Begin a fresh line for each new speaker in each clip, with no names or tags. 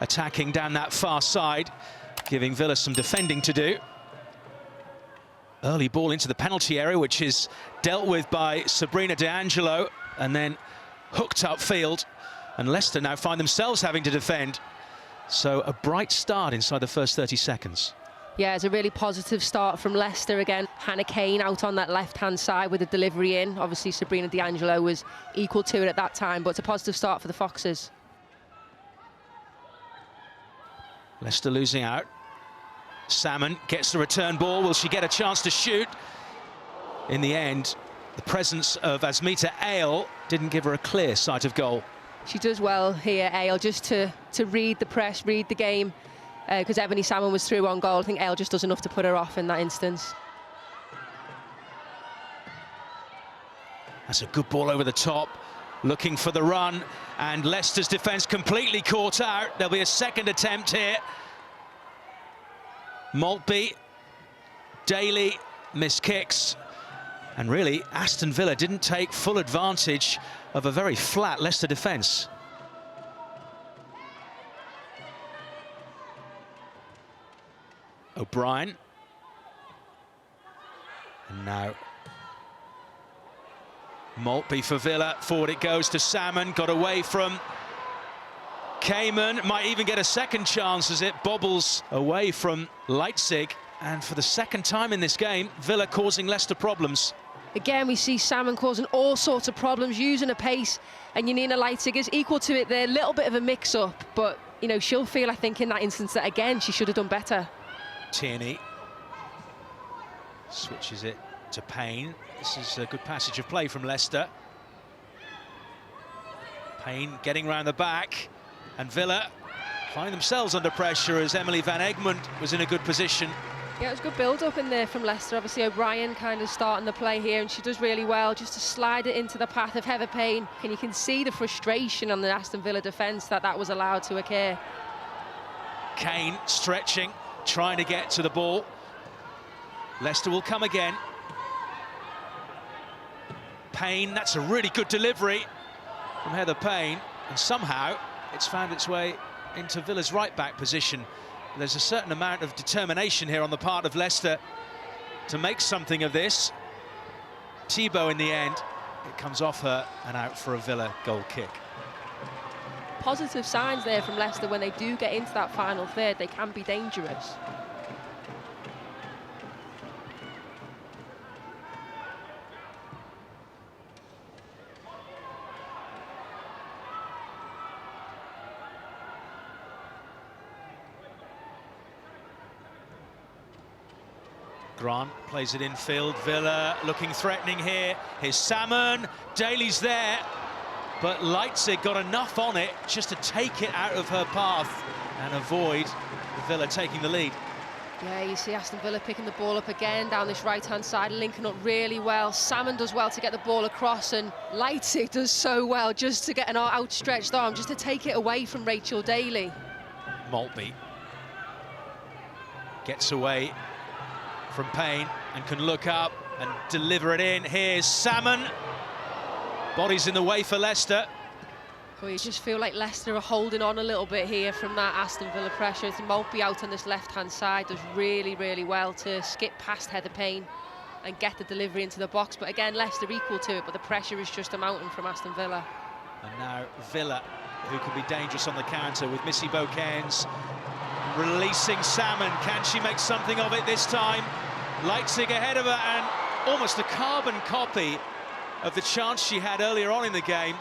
attacking down that far side, giving Villa some defending to do. Early ball into the penalty area, which is dealt with by Sabrina D'Angelo, and then hooked upfield. And Leicester now find themselves having to defend. So a bright start inside the first 30 seconds.
Yeah, it's a really positive start from Leicester again. Hannah Kane out on that left-hand side with a delivery in. Obviously, Sabrina D'Angelo was equal to it at that time, but it's a positive start for the Foxes.
Leicester losing out. Salmon gets the return ball. Will she get a chance to shoot? In the end, the presence of Asmita Ale didn't give her a clear sight of goal.
She does well here, Ale, just to read the press, read the game, because Ebony Salmon was through on goal. I think Ale just does enough to put her off in that instance.
That's a good ball over the top, looking for the run, and Leicester's defence completely caught out. There'll be a second attempt here. Maltby, Daly, missed kicks, and really Aston Villa didn't take full advantage of a very flat Leicester defence. O'Brien, and now Maltby for Villa. Forward it goes to Salmon, got away from Cayman, might even get a second chance as it bobbles away from Leipzig. And for the second time in this game, Villa causing Leicester problems.
Again, we see Salmon causing all sorts of problems, using a pace, and Janina Leipzig is equal to it there. A little bit of a mix-up, but, you know, she'll feel, I think, in that instance that, again, she should have done better.
Tierney switches it to Payne. This is a good passage of play from Leicester. Payne getting round the back, and Villa find themselves under pressure as Emily Van Egmond was in a good position.
Yeah, it was a good build-up in there from Leicester. Obviously, O'Brien kind of starting the play here, and she does really well just to slide it into the path of Heather Payne. And you can see the frustration on the Aston Villa defence that was allowed to occur.
Kane stretching, trying to get to the ball. Leicester will come again. Payne, that's a really good delivery from Heather Payne, and somehow it's found its way into Villa's right-back position. There's a certain amount of determination here on the part of Leicester to make something of this. Thibault in the end, it comes off her and out for a Villa goal kick.
Positive signs there from Leicester. When they do get into that final third, they can be dangerous.
Grant plays it infield. Villa looking threatening here. Here's Salmon. Daly's there, but Leipzig got enough on it just to take it out of her path and avoid Villa taking the lead.
Yeah, you see Aston Villa picking the ball up again down this right-hand side, linking up really well. Salmon does well to get the ball across, and Leipzig does so well just to get an outstretched arm, just to take it away from Rachel Daly.
Maltby gets away from Payne and can look up and deliver it in. Here's Salmon. Bodies in the way for Leicester.
Well, you just feel like Leicester are holding on a little bit here from that Aston Villa pressure. It's Maltby out on this left-hand side does really, really well to skip past Heather Payne and get the delivery into the box. But again, Leicester equal to it, but the pressure is just a mountain from Aston Villa.
And now Villa, who can be dangerous on the counter with Missy Bokens releasing Salmon. Can she make something of it this time? Leipzig ahead of her, and almost a carbon copy of the chance she had earlier on in the game,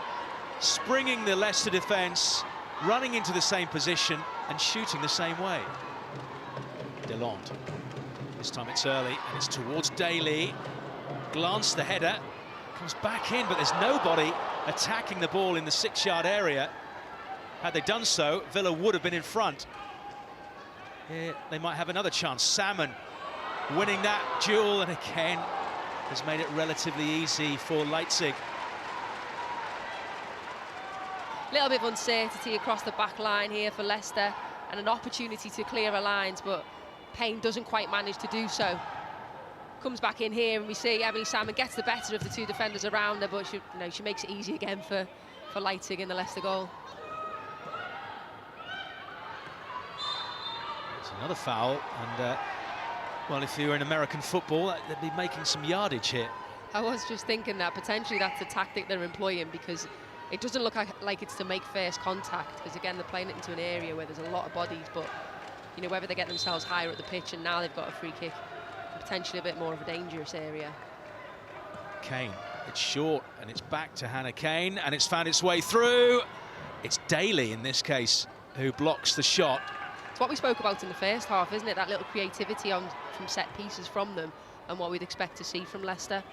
springing the Leicester defence, running into the same position and shooting the same way. Delonde. This time it's early and it's towards Daly. Glance the header, comes back in, but there's nobody attacking the ball in the 6-yard area. Had they done so, Villa would have been in front. Here they might have another chance. Salmon winning that duel, and again has made it relatively easy for Leipzig.
A little bit of uncertainty across the back line here for Leicester, and an opportunity to clear her lines, but Payne doesn't quite manage to do so. Comes back in here, and we see Ebony Salmon gets the better of the two defenders around her, but she makes it easy again for Leipzig in the Leicester goal.
Another foul, and well, if you were in American football, they'd be making some yardage here.
I was just thinking that potentially that's a tactic they're employing, because it doesn't look like it's to make first contact, because again they're playing it into an area where there's a lot of bodies, but you know, whether they get themselves higher at the pitch and now they've got a free kick, potentially a bit more of a dangerous area.
Kane, it's short and it's back to Hannah Kane, and it's found its way through. It's Daly in this case who blocks the shot.
It's what we spoke about in the first half, isn't it? That little creativity from set pieces from them, and what we'd expect to see from Leicester.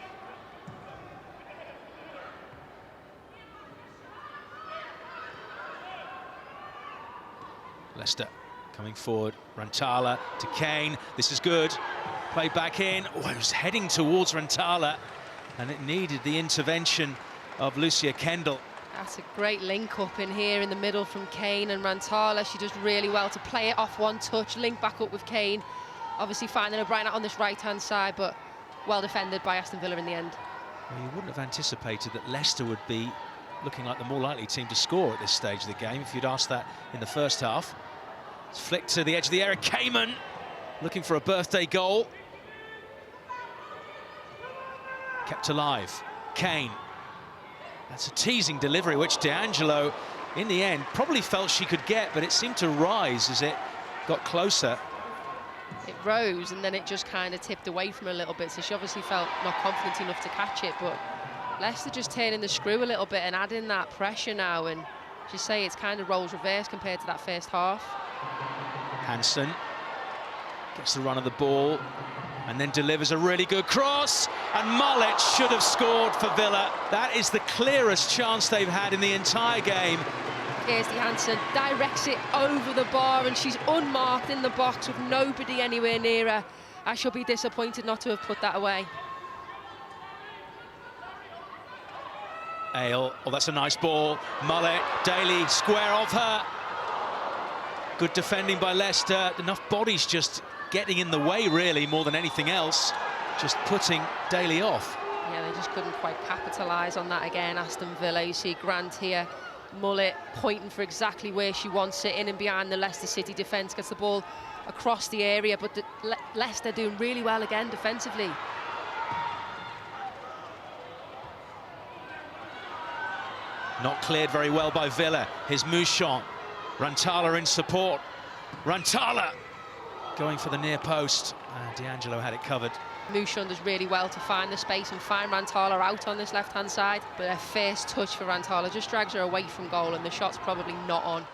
Leicester coming forward, Rantala to Kane, this is good, play back in, oh, it was heading towards Rantala, and it needed the intervention of Lucia Kendall.
That's a great link up in here in the middle from Kane and Rantala. She does really well to play it off one touch, link back up with Kane, obviously finding a bright out on this right-hand side, but well defended by Aston Villa in the end.
Well, you wouldn't have anticipated that Leicester would be looking like the more likely team to score at this stage of the game if you'd asked that in the first half. It's flicked to the edge of the area. Kamen looking for a birthday goal. Kept alive. Kane. That's a teasing delivery, which D'Angelo, in the end, probably felt she could get, but it seemed to rise as it got closer.
It rose, and then it just kind of tipped away from her a little bit, so she obviously felt not confident enough to catch it, but Leicester just turning the screw a little bit and adding that pressure now, and as you say, it's kind of roles reversed compared to that first half.
Hansen gets the run of the ball and then delivers a really good cross, and Mullet should have scored for Villa. That is the clearest chance they've had in the entire game.
Kirsty Hansen directs it over the bar, and she's unmarked in the box with nobody anywhere near her. I shall be disappointed not to have put that away.
Ale, oh, that's a nice ball. Mullet, Daly, square of her. Good defending by Leicester. Enough bodies just getting in the way, really, more than anything else. Just putting Daly off.
Yeah, they just couldn't quite capitalise on that again, Aston Villa. You see Grant here, Mullet pointing for exactly where she wants it, in and behind the Leicester City defence, gets the ball across the area, but Leicester doing really well again defensively.
Not cleared very well by Villa. Here's Mouchon. Rantala in support. Rantala going for the near post. D'Angelo had it covered.
Mouchon does really well to find the space and find Rantala out on this left-hand side, but her first touch for Rantala just drags her away from goal, and the shot's probably not on.